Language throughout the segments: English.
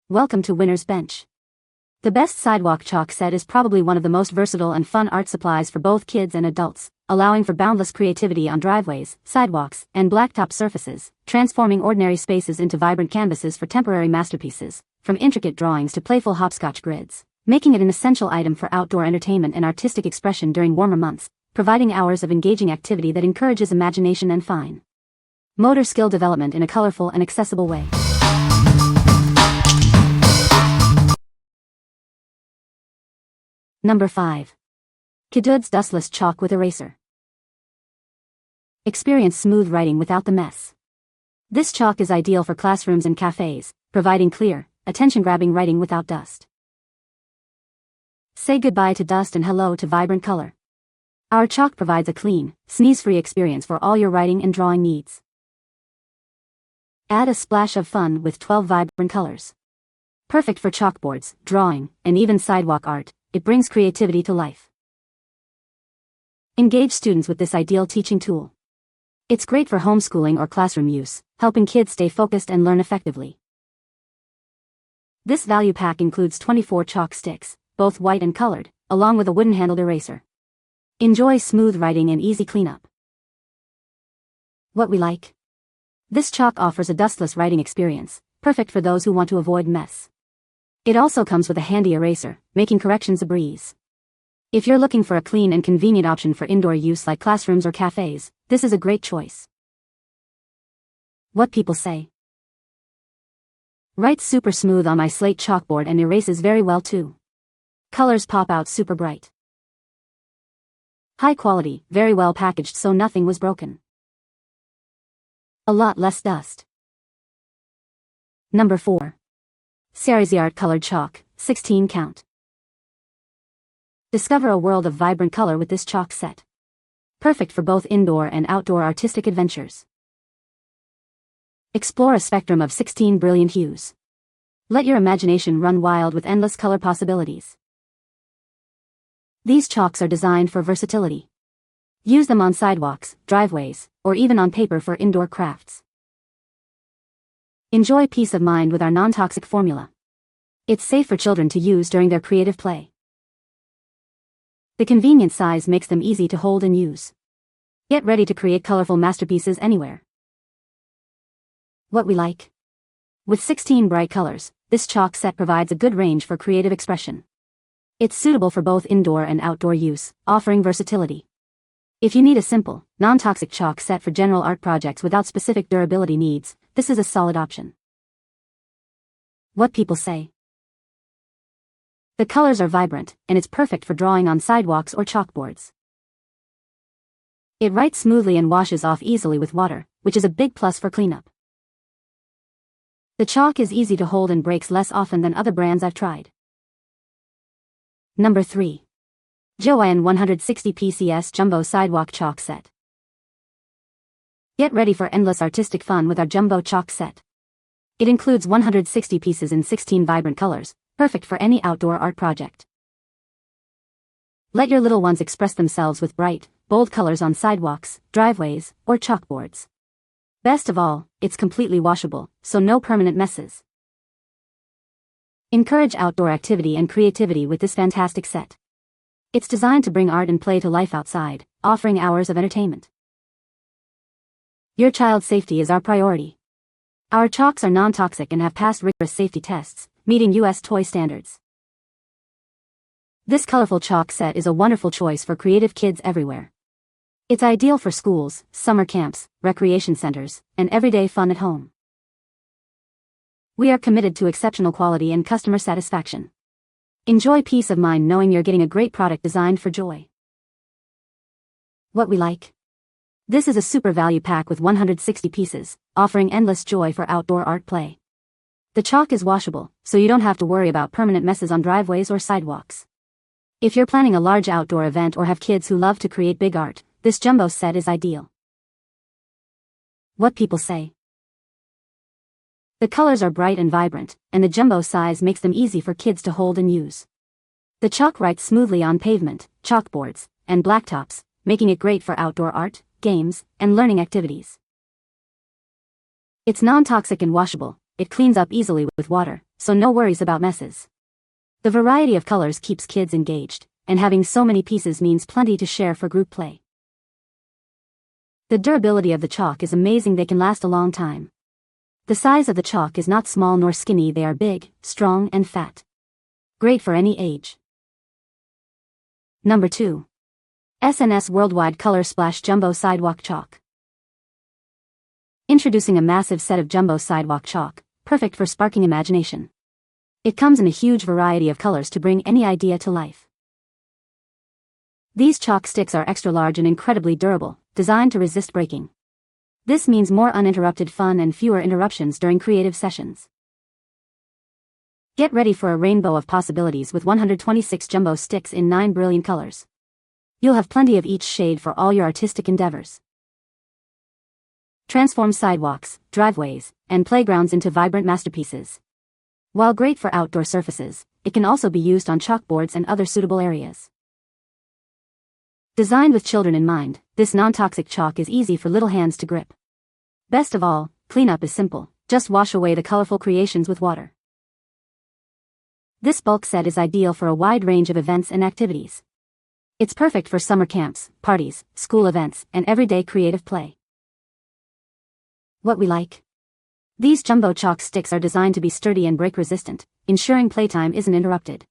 Welcome to Winner's Bench. The best Sidewalk Chalk Set is probably one of the most versatile and fun art supplies for both kids and adults, allowing for boundless creativity on driveways, sidewalks, and blacktop surfaces, transforming ordinary spaces into vibrant canvases for temporary masterpieces, from intricate drawings to playful hopscotch grids, making it an essential item for outdoor entertainment and artistic expression during warmer months, providing hours of engaging activity that encourages imagination and fine motor skill development in a colorful and accessible way. Number 5. Kedudes Dustless Chalk with Eraser. Experience smooth writing without the mess. This chalk is ideal for classrooms and cafes, providing clear, attention-grabbing writing without dust. Say goodbye to dust and hello to vibrant color. Our chalk provides a clean, sneeze-free experience for all your writing and drawing needs. Add a splash of fun with 12 vibrant colors. Perfect for chalkboards, drawing, and even sidewalk art, it brings creativity to life. Engage students with this ideal teaching tool. It's great for homeschooling or classroom use, helping kids stay focused and learn effectively. This value pack includes 24 chalk sticks, both white and colored, along with a wooden-handled eraser. Enjoy smooth writing and easy cleanup. What we like. This chalk offers a dustless writing experience, perfect for those who want to avoid mess. It also comes with a handy eraser, making corrections a breeze. If you're looking for a clean and convenient option for indoor use like classrooms or cafes, this is a great choice. What people say. Writes super smooth on my slate chalkboard and erases very well too. Colors pop out super bright. High quality, very well packaged so nothing was broken. A lot less dust. Number 4. Cra-Z-Art Colored Chalk, 16 count. Discover a world of vibrant color with this chalk set. Perfect for both indoor and outdoor artistic adventures. Explore a spectrum of 16 brilliant hues. Let your imagination run wild with endless color possibilities. These chalks are designed for versatility. Use them on sidewalks, driveways, or even on paper for indoor crafts. Enjoy peace of mind with our non-toxic formula. It's safe for children to use during their creative play. The convenient size makes them easy to hold and use. Get ready to create colorful masterpieces anywhere. What we like. With 16 bright colors, this chalk set provides a good range for creative expression. It's suitable for both indoor and outdoor use, offering versatility. If you need a simple, non-toxic chalk set for general art projects without specific durability needs, this is a solid option. What people say. The colors are vibrant, and it's perfect for drawing on sidewalks or chalkboards. It writes smoothly and washes off easily with water, which is a big plus for cleanup. The chalk is easy to hold and breaks less often than other brands I've tried. Number 3. JOYIN 160 PCS Jumbo Sidewalk Chalk Set. Get ready for endless artistic fun with our Jumbo Chalk Set. It includes 160 pieces in 16 vibrant colors, perfect for any outdoor art project. Let your little ones express themselves with bright, bold colors on sidewalks, driveways, or chalkboards. Best of all, it's completely washable, so no permanent messes. Encourage outdoor activity and creativity with this fantastic set. It's designed to bring art and play to life outside, offering hours of entertainment. Your child's safety is our priority. Our chalks are non-toxic and have passed rigorous safety tests, meeting U.S. toy standards. This colorful chalk set is a wonderful choice for creative kids everywhere. It's ideal for schools, summer camps, recreation centers, and everyday fun at home. We are committed to exceptional quality and customer satisfaction. Enjoy peace of mind knowing you're getting a great product designed for joy. What we like. This is a super value pack with 160 pieces, offering endless joy for outdoor art play. The chalk is washable, so you don't have to worry about permanent messes on driveways or sidewalks. If you're planning a large outdoor event or have kids who love to create big art, this jumbo set is ideal. What people say. The colors are bright and vibrant, and the jumbo size makes them easy for kids to hold and use. The chalk writes smoothly on pavement, chalkboards, and blacktops, making it great for outdoor art, games, and learning activities. It's non-toxic and washable, it cleans up easily with water, so no worries about messes. The variety of colors keeps kids engaged, and having so many pieces means plenty to share for group play. The durability of the chalk is amazing. They can last a long time. The size of the chalk is not small nor skinny. They are big, strong and fat. Great for any age. Number 2. SNS Worldwide Color Splash Jumbo Sidewalk Chalk. Introducing a massive set of jumbo sidewalk chalk, perfect for sparking imagination. It comes in a huge variety of colors to bring any idea to life. These chalk sticks are extra large and incredibly durable, designed to resist breaking. This means more uninterrupted fun and fewer interruptions during creative sessions. Get ready for a rainbow of possibilities with 126 jumbo sticks in 9 brilliant colors. You'll have plenty of each shade for all your artistic endeavors. Transform sidewalks, driveways, and playgrounds into vibrant masterpieces. While great for outdoor surfaces, it can also be used on chalkboards and other suitable areas. Designed with children in mind, this non-toxic chalk is easy for little hands to grip. Best of all, cleanup is simple. Just wash away the colorful creations with water. This bulk set is ideal for a wide range of events and activities. It's perfect for summer camps, parties, school events, and everyday creative play. What we like? These jumbo chalk sticks are designed to be sturdy and break-resistant, ensuring playtime isn't interrupted.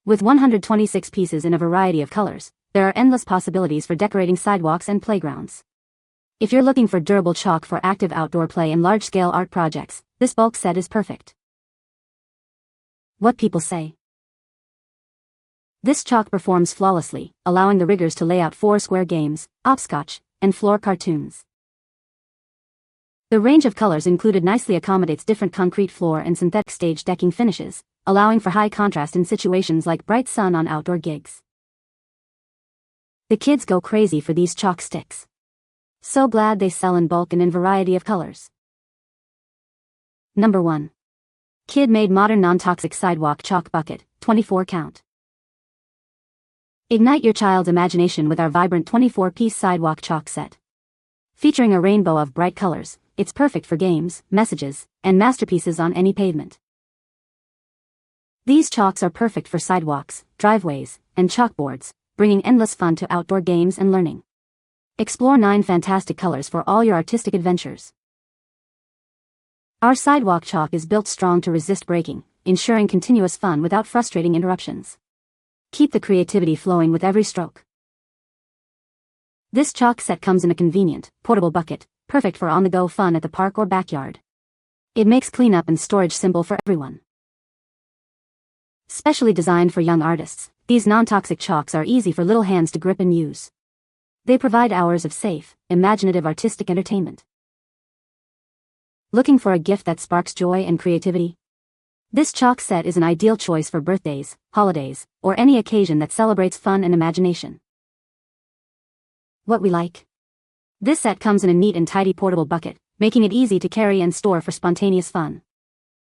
With 126 pieces in a variety of colors, there are endless possibilities for decorating sidewalks and playgrounds. If you're looking for durable chalk for active outdoor play and large-scale art projects, this bulk set is perfect. What people say. This chalk performs flawlessly, allowing the riggers to lay out 4 square games, hopscotch, and floor cartoons. The range of colors included nicely accommodates different concrete floor and synthetic stage decking finishes, allowing for high contrast in situations like bright sun on outdoor gigs. The kids go crazy for these chalk sticks. So glad they sell in bulk and in variety of colors. Number 1. Kid-made modern non-toxic sidewalk chalk bucket, 24 count. Ignite your child's imagination with our vibrant 24-piece sidewalk chalk set. Featuring a rainbow of bright colors, it's perfect for games, messages, and masterpieces on any pavement. These chalks are perfect for sidewalks, driveways, and chalkboards, bringing endless fun to outdoor games and learning. Explore 9 fantastic colors for all your artistic adventures. Our sidewalk chalk is built strong to resist breaking, ensuring continuous fun without frustrating interruptions. Keep the creativity flowing with every stroke. This chalk set comes in a convenient, portable bucket, perfect for on-the-go fun at the park or backyard. It makes cleanup and storage simple for everyone. Specially designed for young artists, these non-toxic chalks are easy for little hands to grip and use. They provide hours of safe, imaginative artistic entertainment. Looking for a gift that sparks joy and creativity? This chalk set is an ideal choice for birthdays, holidays, or any occasion that celebrates fun and imagination. What we like? This set comes in a neat and tidy portable bucket, making it easy to carry and store for spontaneous fun.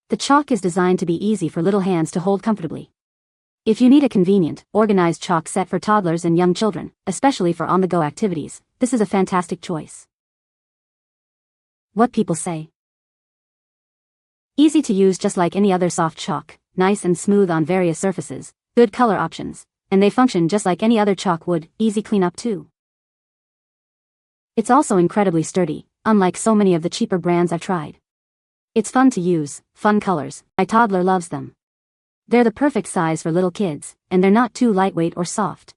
The chalk is designed to be easy for little hands to hold comfortably. If you need a convenient, organized chalk set for toddlers and young children, especially for on-the-go activities, this is a fantastic choice. What people say. Easy to use just like any other soft chalk, nice and smooth on various surfaces, good color options, and they function just like any other chalk would, easy cleanup too. It's also incredibly sturdy, unlike so many of the cheaper brands I've tried. It's fun to use, fun colors, my toddler loves them. They're the perfect size for little kids, and they're not too lightweight or soft.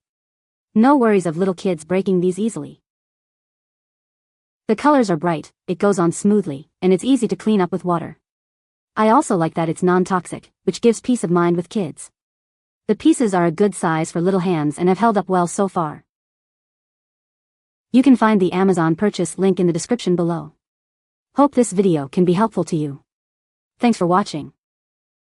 No worries of little kids breaking these easily. The colors are bright, it goes on smoothly, and it's easy to clean up with water. I also like that it's non-toxic, which gives peace of mind with kids. The pieces are a good size for little hands and have held up well so far. You can find the Amazon purchase link in the description below. Hope this video can be helpful to you. Thanks for watching.